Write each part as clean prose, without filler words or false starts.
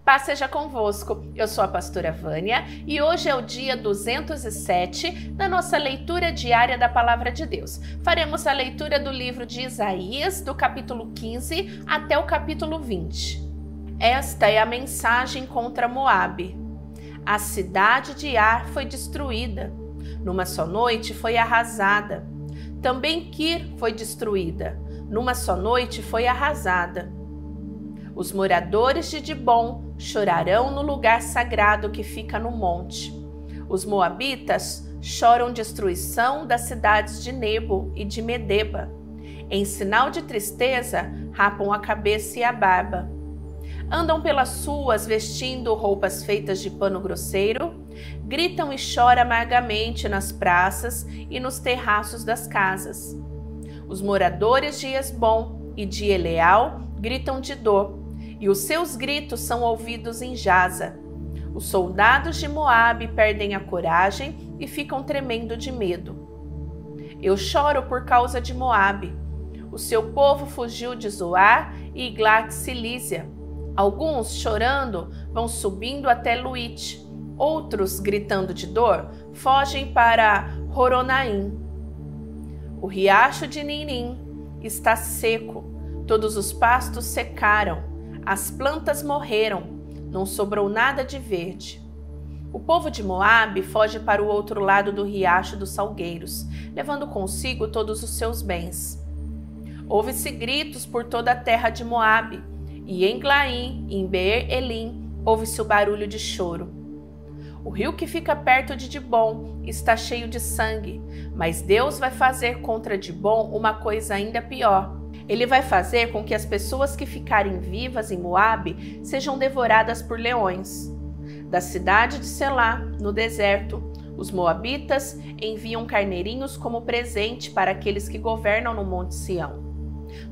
Paz seja convosco, eu sou a pastora Vânia e hoje é o dia 207 da nossa leitura diária da Palavra de Deus. Faremos a leitura do livro de Isaías, do capítulo 15 até o capítulo 20. Esta é a mensagem contra Moabe. A cidade de Ar foi destruída, numa só noite foi arrasada. Também Kir foi destruída, numa só noite foi arrasada. Os moradores de Dibom chorarão no lugar sagrado que fica no monte. Os moabitas choram destruição das cidades de Nebo e de Medeba. Em sinal de tristeza, rapam a cabeça e a barba. Andam pelas ruas vestindo roupas feitas de pano grosseiro, gritam e choram amargamente nas praças e nos terraços das casas. Os moradores de Esbom e de Eleal gritam de dor, e os seus gritos são ouvidos em Jaza. Os soldados de Moabe perdem a coragem e ficam tremendo de medo. Eu choro por causa de Moabe. O seu povo fugiu de Zoar e Iglat-Cilísia. Alguns, chorando, vão subindo até Luite. Outros, gritando de dor, fogem para Horonaim. O riacho de Ninim está seco. Todos os pastos secaram. As plantas morreram, não sobrou nada de verde. O povo de Moabe foge para o outro lado do riacho dos salgueiros, levando consigo todos os seus bens. Ouve-se gritos por toda a terra de Moabe, e em Glaim, em Beer-Elim, ouve-se o barulho de choro. O rio que fica perto de Dibom está cheio de sangue, mas Deus vai fazer contra Dibom uma coisa ainda pior. Ele vai fazer com que as pessoas que ficarem vivas em Moabe sejam devoradas por leões. Da cidade de Selá, no deserto, os moabitas enviam carneirinhos como presente para aqueles que governam no Monte Sião.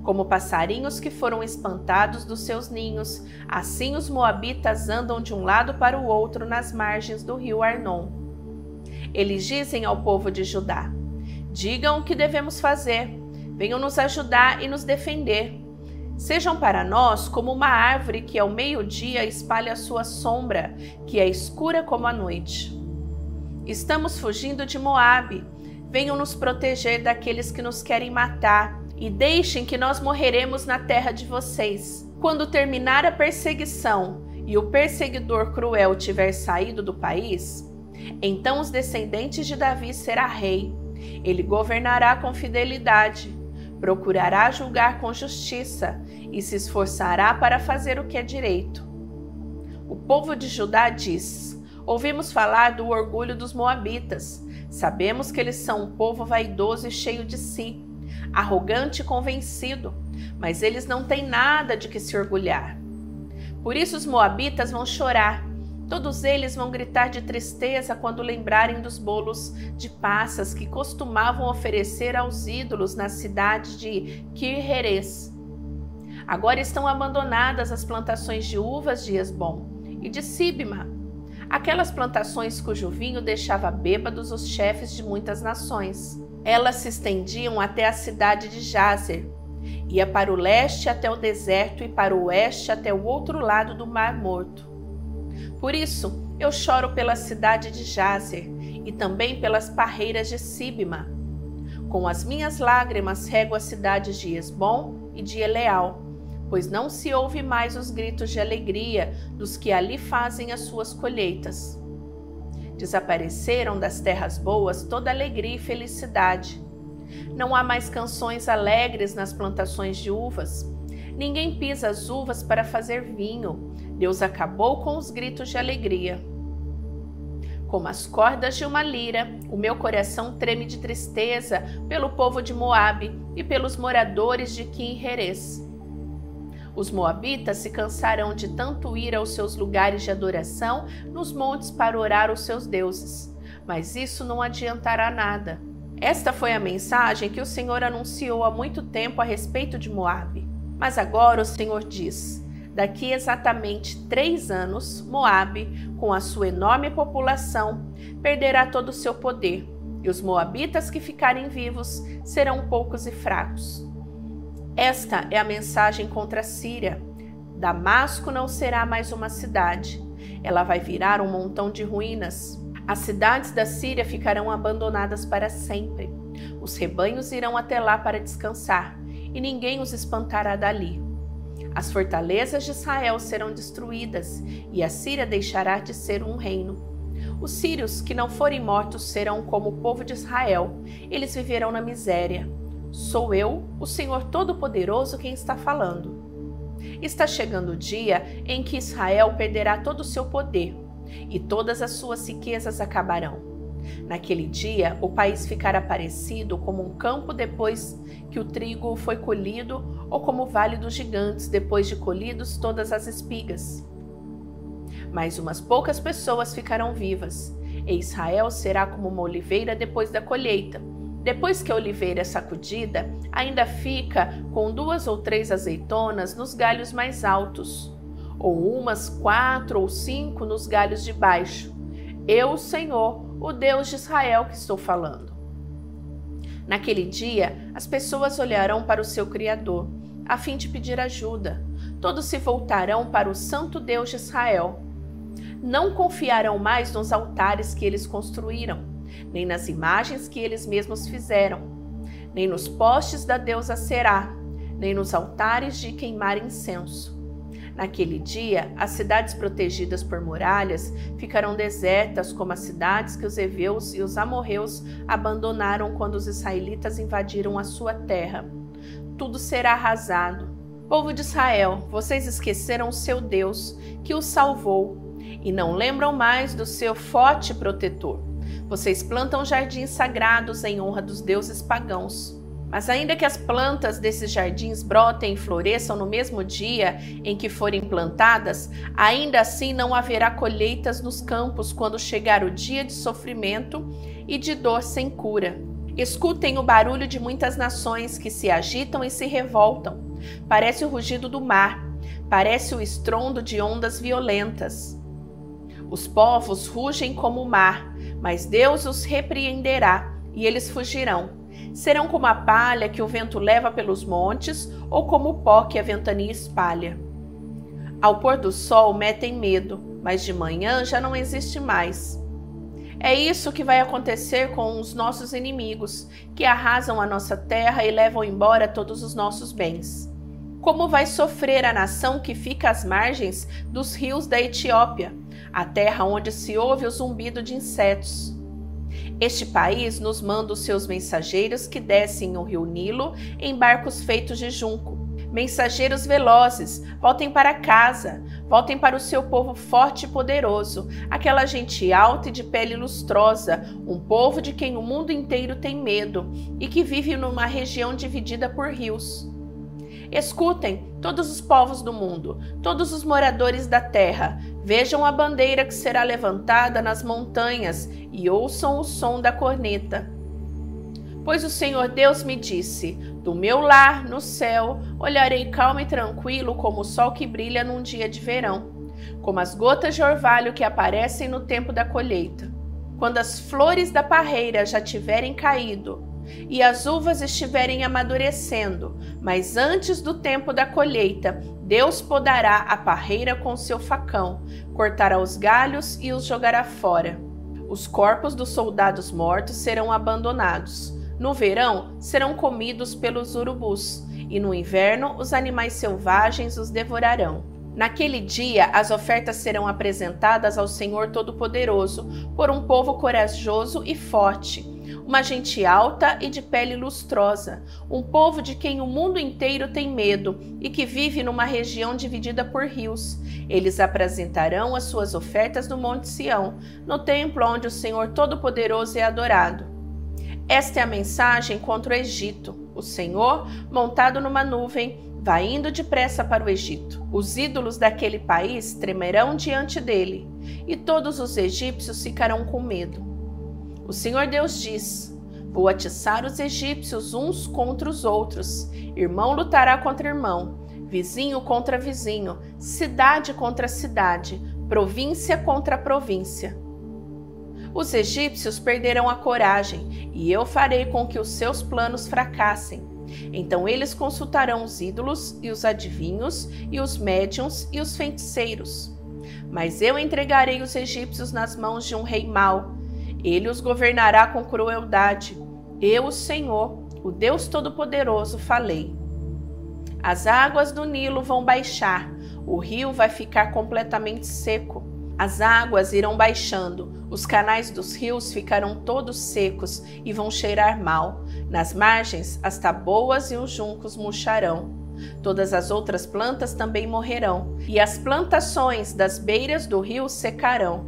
Como passarinhos que foram espantados dos seus ninhos, assim os moabitas andam de um lado para o outro nas margens do rio Arnon. Eles dizem ao povo de Judá: digam o que devemos fazer. Venham nos ajudar e nos defender. Sejam para nós como uma árvore que ao meio-dia espalha a sua sombra, que é escura como a noite. Estamos fugindo de Moabe. Venham nos proteger daqueles que nos querem matar e deixem que nós morreremos na terra de vocês. Quando terminar a perseguição e o perseguidor cruel tiver saído do país, então os descendentes de Davi será rei. Ele governará com fidelidade. Procurará julgar com justiça e se esforçará para fazer o que é direito. O povo de Judá diz: ouvimos falar do orgulho dos moabitas. Sabemos que eles são um povo vaidoso e cheio de si, arrogante e convencido, mas eles não têm nada de que se orgulhar. Por isso os moabitas vão chorar. Todos eles vão gritar de tristeza quando lembrarem dos bolos de passas que costumavam oferecer aos ídolos na cidade de Kir-Heres. Agora estão abandonadas as plantações de uvas de Esbom e de Sibma, aquelas plantações cujo vinho deixava bêbados os chefes de muitas nações. Elas se estendiam até a cidade de Jazer, ia para o leste até o deserto e para o oeste até o outro lado do Mar Morto. Por isso, eu choro pela cidade de Jazer e também pelas parreiras de Sibma. Com as minhas lágrimas rego as cidades de Esbom e de Eleal, pois não se ouve mais os gritos de alegria dos que ali fazem as suas colheitas. Desapareceram das terras boas toda alegria e felicidade. Não há mais canções alegres nas plantações de uvas. Ninguém pisa as uvas para fazer vinho. Deus acabou com os gritos de alegria. Como as cordas de uma lira, o meu coração treme de tristeza pelo povo de Moabe e pelos moradores de Kir-Heres. Os moabitas se cansarão de tanto ir aos seus lugares de adoração nos montes para orar aos seus deuses, mas isso não adiantará nada. Esta foi a mensagem que o Senhor anunciou há muito tempo a respeito de Moabe. Mas agora o Senhor diz: daqui exatamente 3 anos, Moabe, com a sua enorme população, perderá todo o seu poder, e os moabitas que ficarem vivos serão poucos e fracos. Esta é a mensagem contra a Síria. Damasco não será mais uma cidade. Ela vai virar um montão de ruínas. As cidades da Síria ficarão abandonadas para sempre. Os rebanhos irão até lá para descansar, e ninguém os espantará dali. As fortalezas de Israel serão destruídas, e a Síria deixará de ser um reino. Os sírios que não forem mortos serão como o povo de Israel. Eles viverão na miséria. Sou eu, o Senhor Todo-Poderoso, quem está falando. Está chegando o dia em que Israel perderá todo o seu poder e todas as suas riquezas acabarão. Naquele dia, o país ficará parecido como um campo depois que o trigo foi colhido ou como o vale dos gigantes depois de colhidos todas as espigas. Mas umas poucas pessoas ficarão vivas, e Israel será como uma oliveira depois da colheita. Depois que a oliveira é sacudida, ainda fica com 2 ou 3 azeitonas nos galhos mais altos, ou umas 4 ou 5 nos galhos de baixo. Eu, o Senhor, o Deus de Israel, que estou falando. Naquele dia, as pessoas olharão para o seu Criador, a fim de pedir ajuda. Todos se voltarão para o Santo Deus de Israel. Não confiarão mais nos altares que eles construíram, nem nas imagens que eles mesmos fizeram, nem nos postes da deusa Será, nem nos altares de queimar incenso. Naquele dia, as cidades protegidas por muralhas ficarão desertas como as cidades que os heveus e os amorreus abandonaram quando os israelitas invadiram a sua terra. Tudo será arrasado. Povo de Israel, vocês esqueceram o seu Deus, que os salvou, e não lembram mais do seu forte protetor. Vocês plantam jardins sagrados em honra dos deuses pagãos. Mas ainda que as plantas desses jardins brotem e floresçam no mesmo dia em que forem plantadas, ainda assim não haverá colheitas nos campos quando chegar o dia de sofrimento e de dor sem cura. Escutem o barulho de muitas nações que se agitam e se revoltam. Parece o rugido do mar, parece o estrondo de ondas violentas. Os povos rugem como o mar, mas Deus os repreenderá e eles fugirão. Serão como a palha que o vento leva pelos montes ou como o pó que a ventania espalha. Ao pôr do sol metem medo, mas de manhã já não existe mais. É isso que vai acontecer com os nossos inimigos, que arrasam a nossa terra e levam embora todos os nossos bens. Como vai sofrer a nação que fica às margens dos rios da Etiópia, a terra onde se ouve o zumbido de insetos. Este país nos manda os seus mensageiros que descem o rio Nilo em barcos feitos de junco. Mensageiros velozes, voltem para casa, voltem para o seu povo forte e poderoso, aquela gente alta e de pele lustrosa, um povo de quem o mundo inteiro tem medo e que vive numa região dividida por rios. Escutem, todos os povos do mundo, todos os moradores da terra, vejam a bandeira que será levantada nas montanhas e ouçam o som da corneta. Pois o Senhor Deus me disse, do meu lar, no céu, olharei calmo e tranquilo como o sol que brilha num dia de verão, como as gotas de orvalho que aparecem no tempo da colheita. Quando as flores da parreira já tiverem caído, e as uvas estiverem amadurecendo, mas antes do tempo da colheita, Deus podará a parreira com seu facão, cortará os galhos e os jogará fora. Os corpos dos soldados mortos serão abandonados. No verão, serão comidos pelos urubus, e no inverno, os animais selvagens os devorarão. Naquele dia, as ofertas serão apresentadas ao Senhor Todo-Poderoso por um povo corajoso e forte, uma gente alta e de pele lustrosa, um povo de quem o mundo inteiro tem medo e que vive numa região dividida por rios. Eles apresentarão as suas ofertas no Monte Sião, no templo onde o Senhor Todo-Poderoso é adorado. Esta é a mensagem contra o Egito. O Senhor, montado numa nuvem, vai indo depressa para o Egito. Os ídolos daquele país tremerão diante dele, e todos os egípcios ficarão com medo. O Senhor Deus diz, vou atiçar os egípcios uns contra os outros, irmão lutará contra irmão, vizinho contra vizinho, cidade contra cidade, província contra província. Os egípcios perderão a coragem, e eu farei com que os seus planos fracassem. Então eles consultarão os ídolos e os adivinhos e os médiuns e os feiticeiros. Mas eu entregarei os egípcios nas mãos de um rei mau. Ele os governará com crueldade. Eu, o Senhor, o Deus Todo-Poderoso, falei. As águas do Nilo vão baixar, o rio vai ficar completamente seco. As águas irão baixando, os canais dos rios ficarão todos secos e vão cheirar mal. Nas margens, as taboas e os juncos murcharão. Todas as outras plantas também morrerão, e as plantações das beiras do rio secarão.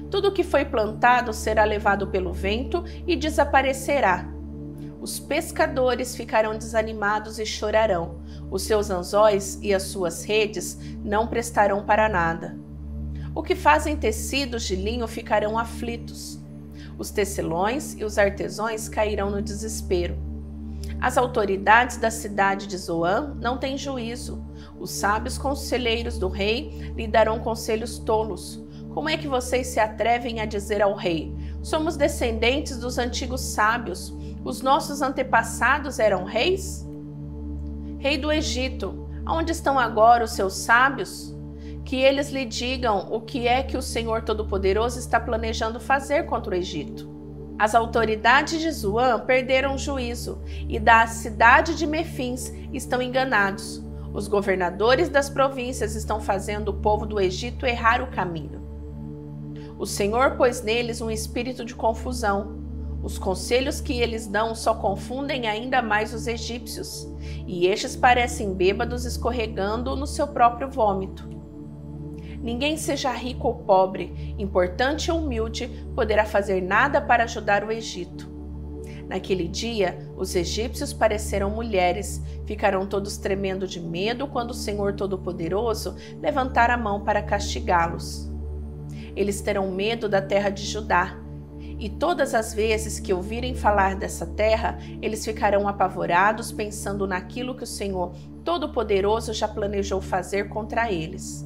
Tudo que foi plantado será levado pelo vento e desaparecerá. Os pescadores ficarão desanimados e chorarão. Os seus anzóis e as suas redes não prestarão para nada. O que fazem tecidos de linho ficarão aflitos. Os tecelões e os artesãos cairão no desespero. As autoridades da cidade de Zoan não têm juízo. Os sábios conselheiros do rei lhe darão conselhos tolos. Como é que vocês se atrevem a dizer ao rei: somos descendentes dos antigos sábios, os nossos antepassados eram reis? Rei do Egito, onde estão agora os seus sábios? Que eles lhe digam o que é que o Senhor Todo-Poderoso está planejando fazer contra o Egito. As autoridades de Zoan perderam o juízo e da cidade de Mefins estão enganados. Os governadores das províncias estão fazendo o povo do Egito errar o caminho. O Senhor pôs neles um espírito de confusão. Os conselhos que eles dão só confundem ainda mais os egípcios, e estes parecem bêbados escorregando no seu próprio vômito. Ninguém, seja rico ou pobre, importante ou humilde, poderá fazer nada para ajudar o Egito. Naquele dia, os egípcios pareceram mulheres, ficaram todos tremendo de medo quando o Senhor Todo-Poderoso levantar a mão para castigá-los. Eles terão medo da terra de Judá, e todas as vezes que ouvirem falar dessa terra, eles ficarão apavorados pensando naquilo que o Senhor Todo-Poderoso já planejou fazer contra eles.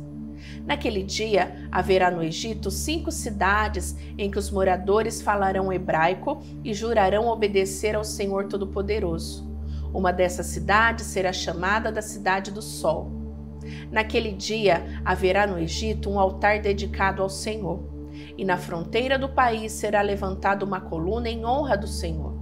Naquele dia, haverá no Egito 5 cidades em que os moradores falarão hebraico e jurarão obedecer ao Senhor Todo-Poderoso. Uma dessas cidades será chamada da Cidade do Sol. Naquele dia, haverá no Egito um altar dedicado ao Senhor, e na fronteira do país será levantada uma coluna em honra do Senhor.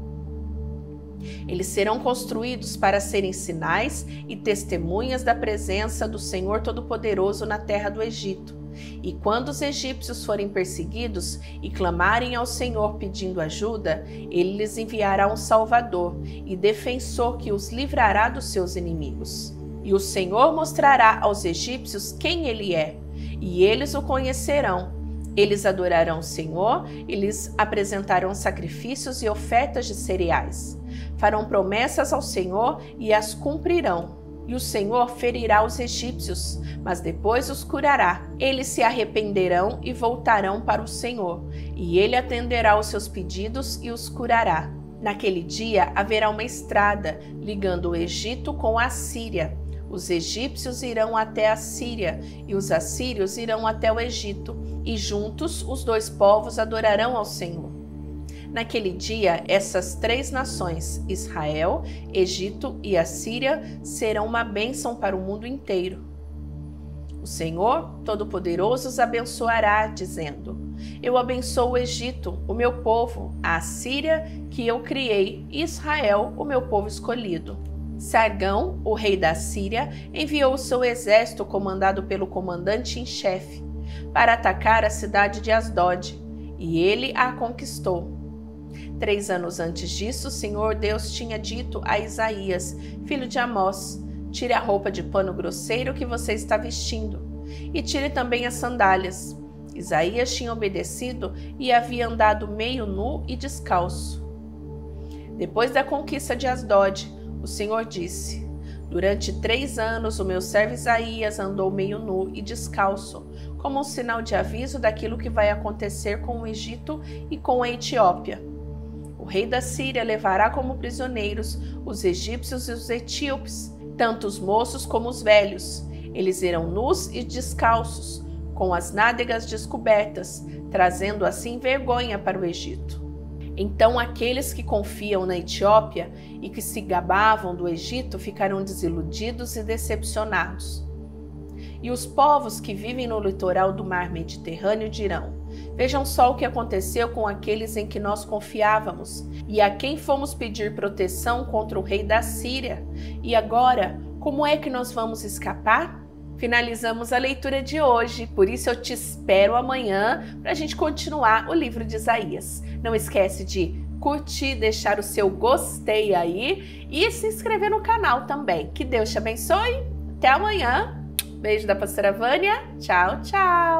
Eles serão construídos para serem sinais e testemunhas da presença do Senhor Todo-Poderoso na terra do Egito. E quando os egípcios forem perseguidos e clamarem ao Senhor pedindo ajuda, ele lhes enviará um Salvador e defensor que os livrará dos seus inimigos. E o Senhor mostrará aos egípcios quem ele é, e eles o conhecerão. Eles adorarão o Senhor e lhes apresentarão sacrifícios e ofertas de cereais. Farão promessas ao Senhor e as cumprirão. E o Senhor ferirá os egípcios, mas depois os curará. Eles se arrependerão e voltarão para o Senhor, e ele atenderá aos seus pedidos e os curará. Naquele dia haverá uma estrada ligando o Egito com a Síria. Os egípcios irão até a Síria e os assírios irão até o Egito, e juntos os dois povos adorarão ao Senhor. Naquele dia, essas 3 nações, Israel, Egito e Assíria, serão uma bênção para o mundo inteiro. O Senhor Todo-Poderoso os abençoará, dizendo: Eu abençoo o Egito, o meu povo, a Assíria, que eu criei, e Israel, o meu povo escolhido. Sargão, o rei da Síria, enviou o seu exército comandado pelo comandante em chefe para atacar a cidade de Asdod, e ele a conquistou. 3 anos antes disso, o Senhor Deus tinha dito a Isaías, filho de Amós: tire a roupa de pano grosseiro que você está vestindo, e tire também as sandálias. Isaías tinha obedecido e havia andado meio nu e descalço. Depois da conquista de Asdod, o Senhor disse: durante 3 anos o meu servo Isaías andou meio nu e descalço, como um sinal de aviso daquilo que vai acontecer com o Egito e com a Etiópia. O rei da Síria levará como prisioneiros os egípcios e os etíopes, tanto os moços como os velhos. Eles irão nus e descalços, com as nádegas descobertas, trazendo assim vergonha para o Egito. Então aqueles que confiam na Etiópia e que se gabavam do Egito ficarão desiludidos e decepcionados. E os povos que vivem no litoral do mar Mediterrâneo dirão: vejam só o que aconteceu com aqueles em que nós confiávamos e a quem fomos pedir proteção contra o rei da Síria. E agora, como é que nós vamos escapar? Finalizamos a leitura de hoje, por isso eu te espero amanhã para a gente continuar o livro de Isaías. Não esquece de curtir, deixar o seu gostei aí e se inscrever no canal também. Que Deus te abençoe. Até amanhã. Beijo da pastora Vânia. Tchau, tchau.